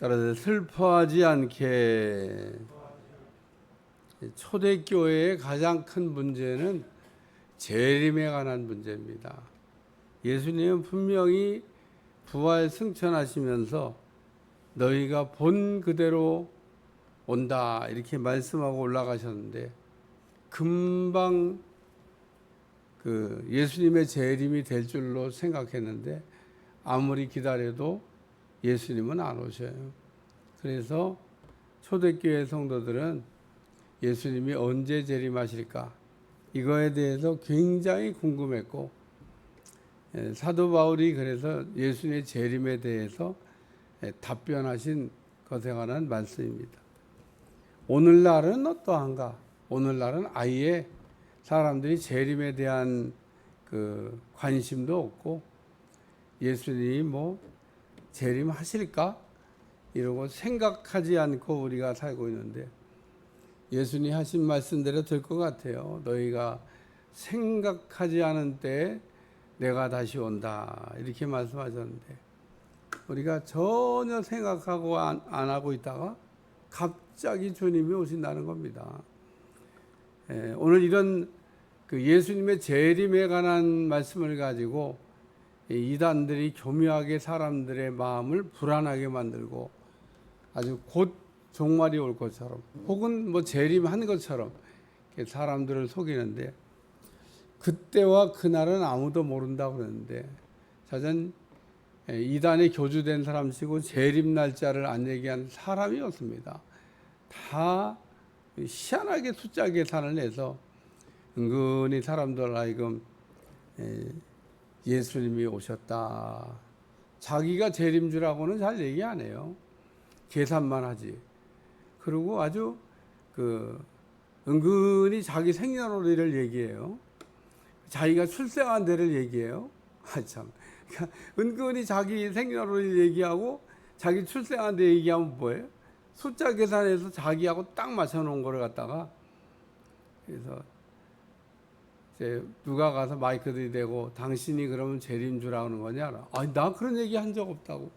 따라서 슬퍼하지 않게. 초대교회의 가장 큰 문제는 재림에 관한 문제입니다. 예수님은 분명히 부활 승천하시면서 너희가 본 그대로 온다 이렇게 말씀하고 올라가셨는데, 금방 그 예수님의 재림이 될 줄로 생각했는데 아무리 기다려도 예수님은 안 오셔요. 그래서 초대교회 성도들은 예수님이 언제 재림하실까 이거에 대해서 굉장히 궁금했고, 사도 바울이 그래서 예수님의 재림에 대해서 답변하신 것에 관한 말씀입니다. 오늘날은 어떠한가? 오늘날은 아예 사람들이 재림에 대한 그 관심도 없고, 예수님이 뭐 재림하실까 이러고 생각하지 않고 우리가 살고 있는데, 예수님이 하신 말씀대로 될 것 같아요. 너희가 생각하지 않은 때에 내가 다시 온다 이렇게 말씀하셨는데, 우리가 전혀 생각하고 안 하고 있다가 갑자기 주님이 오신다는 겁니다. 오늘 이런 그 예수님의 재림에 관한 말씀을 가지고 이단들이 교묘하게 사람들의 마음을 불안하게 만들고 아주 곧 종말이 올 것처럼 혹은 뭐 재림한 것처럼 사람들을 속이는데, 그때와 그날은 아무도 모른다고 그러는데, 사전 이단에 교주된 사람치고 재림 날짜를 안 얘기한 사람이 없습니다. 다 희한하게 숫자 계산을 해서 은근히 사람들 하여금 예수님이 오셨다, 자기가 재림주라고는 잘 얘기 안 해요. 계산만 하지. 그리고 아주 그 은근히 자기 생년월일을 얘기해요. 자기가 출생한 데를 얘기해요. 참. 그러니까 은근히 자기 생년월일 얘기하고 자기 출생한 데 얘기하면 뭐예요? 숫자 계산해서 자기하고 딱 맞춰놓은 거를 갖다가, 그래서 이제 누가 가서 마이크 들이대고 당신이 그러면 재림주라는 거냐? 아니, 나 그런 얘기 한 적 없다고.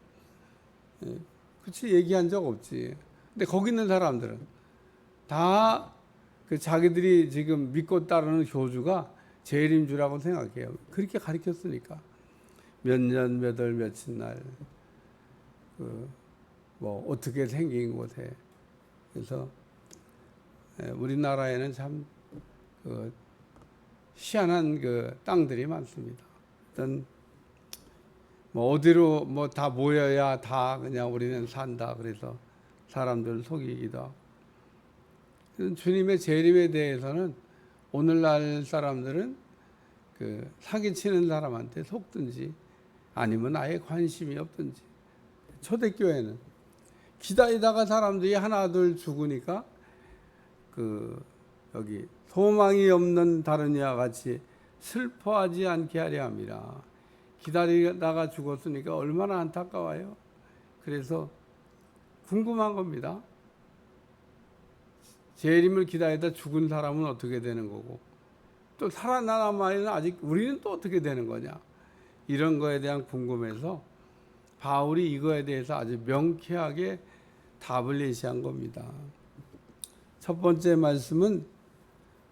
그렇지, 얘기한 적 없지. 근데 거기 있는 사람들은 다 그 자기들이 지금 믿고 따르는 교주가 재림주라고 생각해요. 그렇게 가르쳤으니까. 몇 년, 몇 월, 며칠 날, 뭐 어떻게 생긴 곳에. 그래서 우리나라에는 참 희한한 그 땅들이 많습니다. 어떤 뭐 어디로 뭐 다 모여야 다 그냥 우리는 산다. 그래서 사람들 속이기도 하고. 주님의 재림에 대해서는 오늘날 사람들은 그 사기치는 사람한테 속든지 아니면 아예 관심이 없든지. 초대교회는 기다리다가 사람들이 하나둘 죽으니까 여기 소망이 없는 다른 이와 같이 슬퍼하지 않게 하려 함이라. 기다리다가 죽었으니까 얼마나 안타까워요. 그래서 궁금한 겁니다. 재림을 기다리다 죽은 사람은 어떻게 되는 거고, 또 살아남아는 아직 우리는 또 어떻게 되는 거냐, 이런 거에 대한 궁금해서 바울이 이거에 대해서 아주 명쾌하게 답을 예시한 겁니다. 첫 번째 말씀은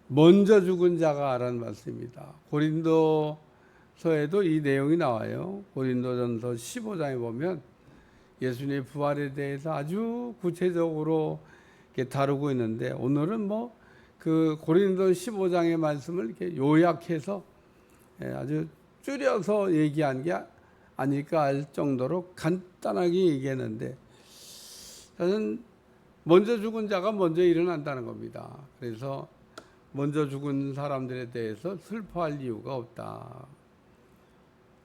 먼저 죽은 자가 라는 말씀입니다. 고린도서에도 이 내용이 나와요. 고린도전서 15장에 보면 예수님의 부활에 대해서 아주 구체적으로 이렇게 다루고 있는데, 오늘은 뭐 그 고린도 15장의 말씀을 이렇게 요약해서 아주 줄여서 얘기한 게 아닐까 할 정도로 간단하게 얘기했는데, 저는 먼저 죽은 자가 먼저 일어난다는 겁니다. 그래서 먼저 죽은 사람들에 대해서 슬퍼할 이유가 없다.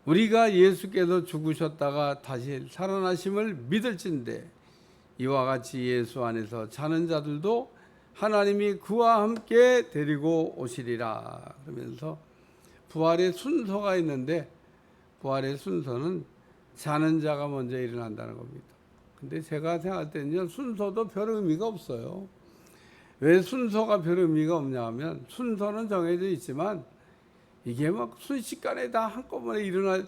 우리가 예수께서 죽으셨다가 다시 살아나심을 믿을진대 이와 같이 예수 안에서 자는 자들도 하나님이 그와 함께 데리고 오시리라. 그러면서 부활의 순서가 있는데, 부활의 순서는 자는 자가 먼저 일어난다는 겁니다. 근데 제가 생각할 때는요, 순서도 별 의미가 없어요. 왜 순서가 별 의미가 없냐 하면, 순서는 정해져 있지만 이게 막 순식간에 다 한꺼번에 일어날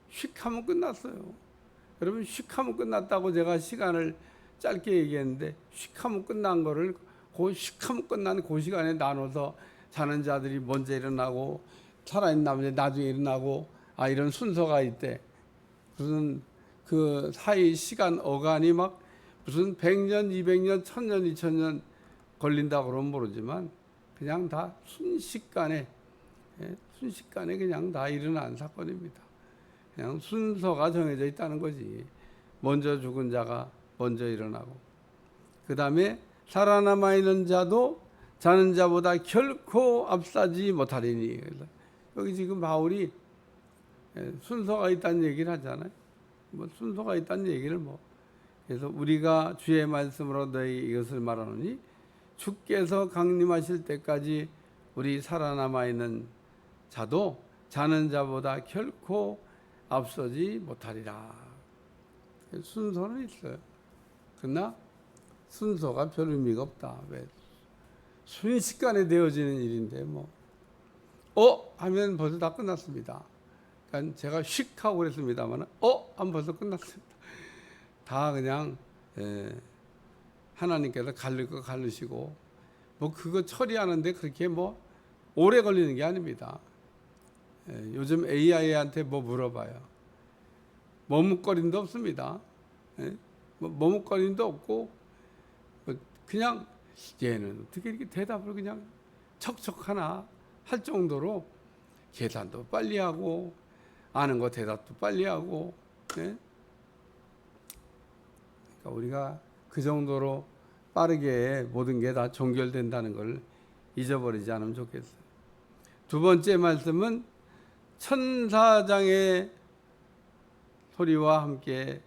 휙 하면 끝났어요. 여러분 휙 하면 끝났다고 제가 시간을 짧게 얘기했는데 휙 하면 끝난 거를 휙 하면 끝난 그 시간에 나눠서 자는 자들이 먼저 일어나고 살아있는 나머지 나중에 일어나고 이런 순서가 있대. 무슨 그 사이 시간 어간이 막 무슨 100년, 200년, 1000년, 2000년 걸린다 그러면 모르지만 그냥 다 순식간에 그냥 다 일어난 사건입니다. 그냥 순서가 정해져 있다는 거지. 먼저 죽은 자가 먼저 일어나고, 그 다음에 살아남아 있는 자도 자는 자보다 결코 앞서지 못하리니. 그래서 여기 지금 바울이 순서가 있다는 얘기를 하잖아요. 뭐 순서가 있다는 얘기를 그래서 우리가 주의 말씀으로 너희 이것을 말하노니 주께서 강림하실 때까지 우리 살아남아 있는 자도 자는 자보다 결코 앞서지 못하리라. 순서는 있어요. 그러나 순서가 별 의미가 없다. 왜? 순식간에 되어지는 일인데 하면 벌써 다 끝났습니다. 그러니까 제가 휙 하고 그랬습니다만 하면 벌써 끝났습니다. 다 그냥 하나님께서 가릴 거 가르시고 그거 처리하는데 그렇게 오래 걸리는 게 아닙니다. 요즘 AI한테 물어봐요. 머뭇거림도 없습니다. 머뭇거림도 없고 그냥 얘는 어떻게 이렇게 대답을 그냥 척척 하나 할 정도로 계산도 빨리 하고 아는 거 대답도 빨리 하고. 그러니까 우리가 그 정도로 빠르게 모든 게 다 종결된다는 걸 잊어버리지 않으면 좋겠어요. 두 번째 말씀은 천사장의 소리와 함께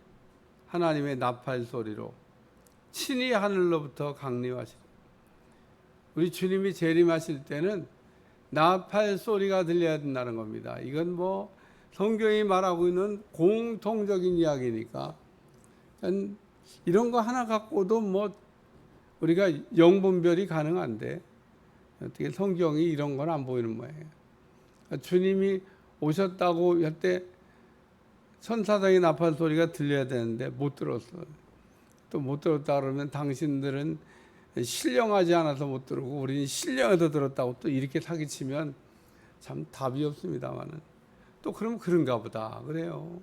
하나님의 나팔 소리로 친히 하늘로부터 강림하시고, 우리 주님이 재림하실 때는 나팔 소리가 들려야 된다는 겁니다. 이건 성경이 말하고 있는 공통적인 이야기니까 이런 거 하나 갖고도 우리가 영분별이 가능한데 어떻게 성경이 이런 건 안 보이는 모양이에요. 주님이 오셨다고 할 때 천사장의 나팔 소리가 들려야 되는데 못 들었어. 또 못 들었다 그러면 당신들은 신령하지 않아서 못 들고 우리는 신령해서 들었다고 또 이렇게 사기치면 참 답이 없습니다만은 또 그러면 그런가 보다 그래요.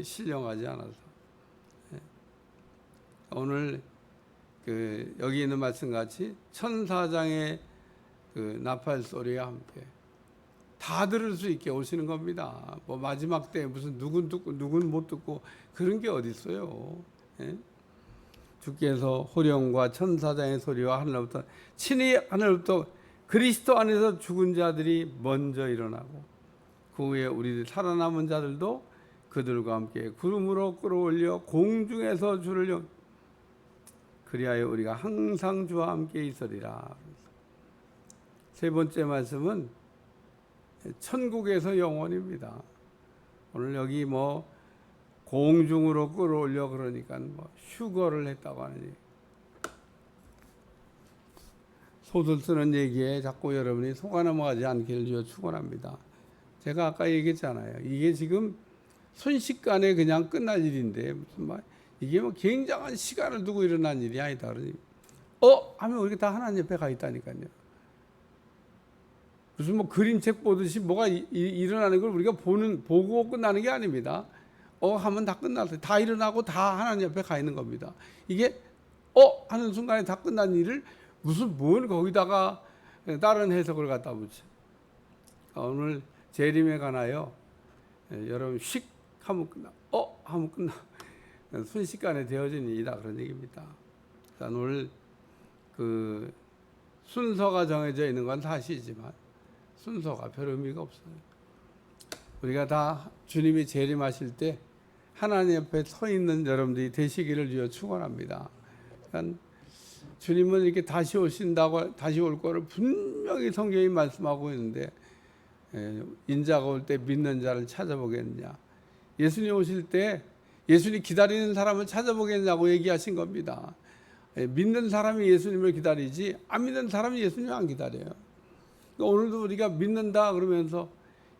신령하지 않아서. 오늘 여기 있는 말씀같이 천사장의 나팔 소리와 함께 다 들을 수 있게 오시는 겁니다. 마지막 때 무슨 누군 듣고 누군 못 듣고 그런 게 어디 있어요. 주께서 호령과 천사장의 소리와 하늘로부터 친히 하늘로부터 그리스도 안에서 죽은 자들이 먼저 일어나고 그 후에 우리 살아남은 자들도 그들과 함께 구름으로 끌어올려 공중에서 주를 그리하여 우리가 항상 주와 함께 있으리라. 세 번째 말씀은 천국에서 영원입니다. 오늘 여기 공중으로 끌어올려 그러니까 휴거를 했다고 하는 소설 쓰는 얘기에 자꾸 여러분이 속아 넘어가지 않기를 축원합니다. 제가 아까 얘기했잖아요. 이게 지금 순식간에 그냥 끝날 일인데 이게 굉장한 시간을 두고 일어난 일이 아니다. 그러니 하면 우리가 다 하나님 옆에 가 있다니까요. 무슨 그림책 보듯이 뭐가 일어나는 걸 우리가 보고 끝나는 게 아닙니다. 하면 다 끝났어요. 다 일어나고 다 하나님 옆에 가 있는 겁니다. 이게 하는 순간에 다 끝난 일을 뭘 거기다가 다른 해석을 갖다 붙여. 오늘 재림에 관하여 여러분 휙 하면 끝나. 하면 끝나. 순식간에 되어진 일이다 그런 얘기입니다. 오늘 순서가 정해져 있는 건 사실이지만 순서가 별 의미가 없어요. 우리가 다 주님이 재림하실 때 하나님 옆에 서 있는 여러분들이 되시기를 주여 축원합니다. 그러니까 주님은 이렇게 다시 오신다고 다시 올 거를 분명히 성경이 말씀하고 있는데 인자가 올 때 믿는 자를 찾아보겠느냐. 예수님 오실 때 예수님 기다리는 사람을 찾아보겠냐고 얘기하신 겁니다. 믿는 사람이 예수님을 기다리지 안 믿는 사람이 예수님을 안 기다려요. 그러니까 오늘도 우리가 믿는다 그러면서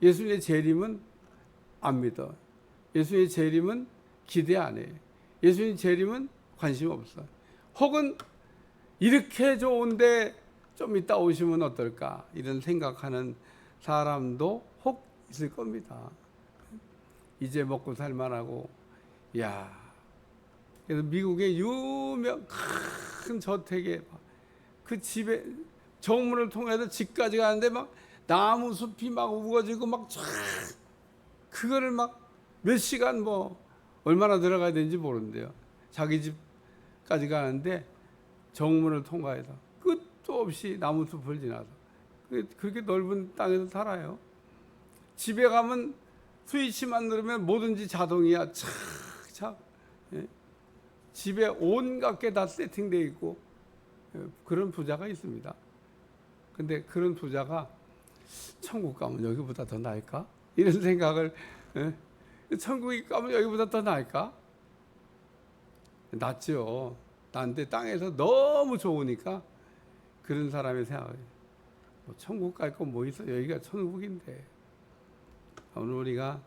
예수님의 재림은 안 믿어. 예수님의 재림은 기대 안 해요. 예수님 재림은 관심 없어요. 혹은 이렇게 좋은데 좀 이따 오시면 어떨까 이런 생각하는 사람도 혹 있을 겁니다. 이제 먹고 살만하고, 야, 그래서 미국의 유명 큰 저택에 그 집에 정문을 통해서 집까지 가는데 막 나무 숲이 막 우거지고 막 쫙 그거를 막 몇 시간 뭐 얼마나 들어가야 되는지 모르는데요. 자기 집까지 가는데 정문을 통과해서 끝도 없이 나무 숲을 지나서 그렇게 넓은 땅에서 살아요. 집에 가면 스위치만 누르면 뭐든지 자동이야. 착착. 예? 집에 온갖 게 다 세팅되어 있고 그런 부자가 있습니다. 근데 그런 부자가 천국 가면 여기보다 더 나을까? 이런 생각을, 천국에 가면 여기보다 더 나을까? 낫죠. 난데 땅에서 너무 좋으니까 그런 사람의 생각이, 뭐 천국 갈 건 뭐 있어? 여기가 천국인데. 오늘 우리가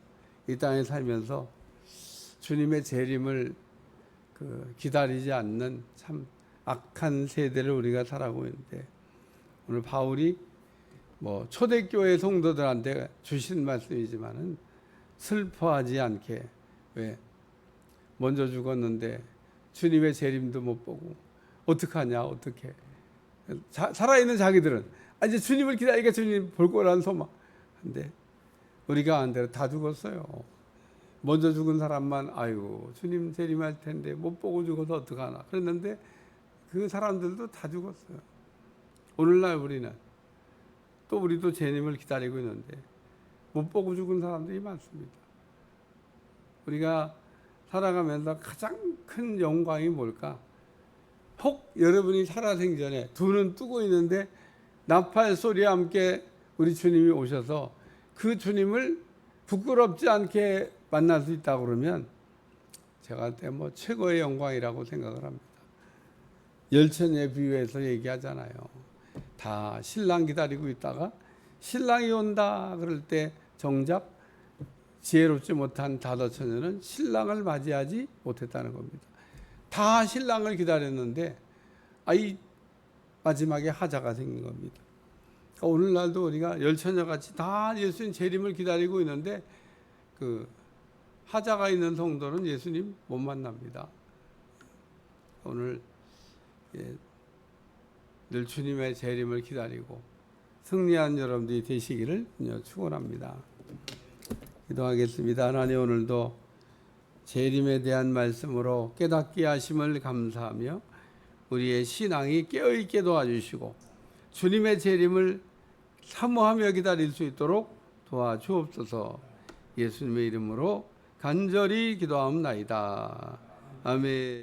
이 땅에 살면서 주님의 재림을 기다리지 않는 참 악한 세대를 우리가 살아가고 있는데, 오늘 바울이 뭐 초대교회 성도들한테 주신 말씀이지만은 슬퍼하지 않게, 왜 먼저 죽었는데 주님의 재림도 못 보고 어떡하냐, 어떻게 살아있는 자기들은 이제 주님을 기다리니까 주님 볼 거라는 소망. 근데 우리가 안 대로 다 죽었어요. 먼저 죽은 사람만 아이고 주님 재림할 텐데 못 보고 죽어서 어떡하나 그랬는데 그 사람들도 다 죽었어요. 오늘날 우리도 재림을 기다리고 있는데 못 보고 죽은 사람들이 많습니다. 우리가 살아가면서 가장 큰 영광이 뭘까? 혹 여러분이 살아생전에 두 눈 뜨고 있는데 나팔 소리와 함께 우리 주님이 오셔서 그 주님을 부끄럽지 않게 만날 수 있다고 그러면 제가 할 때 뭐 최고의 영광이라고 생각을 합니다. 열처녀에 비유해서 얘기하잖아요. 다 신랑 기다리고 있다가 신랑이 온다 그럴 때 정작 지혜롭지 못한 다섯 처녀는 신랑을 맞이하지 못했다는 겁니다. 다 신랑을 기다렸는데 이 마지막에 하자가 생긴 겁니다. 그러니까 오늘날도 우리가 열처녀같이 다 예수님 재림을 기다리고 있는데 그 하자가 있는 성도는 예수님 못 만납니다. 오늘 늘 주님의 재림을 기다리고 승리한 여러분들이 되시기를 축원합니다. 기도하겠습니다. 하나님, 오늘도 재림에 대한 말씀으로 깨닫게 하심을 감사하며 우리의 신앙이 깨어있게 도와주시고 주님의 재림을 사모하며 기다릴 수 있도록 도와주옵소서. 예수님의 이름으로 간절히 기도하옵나이다. 아멘.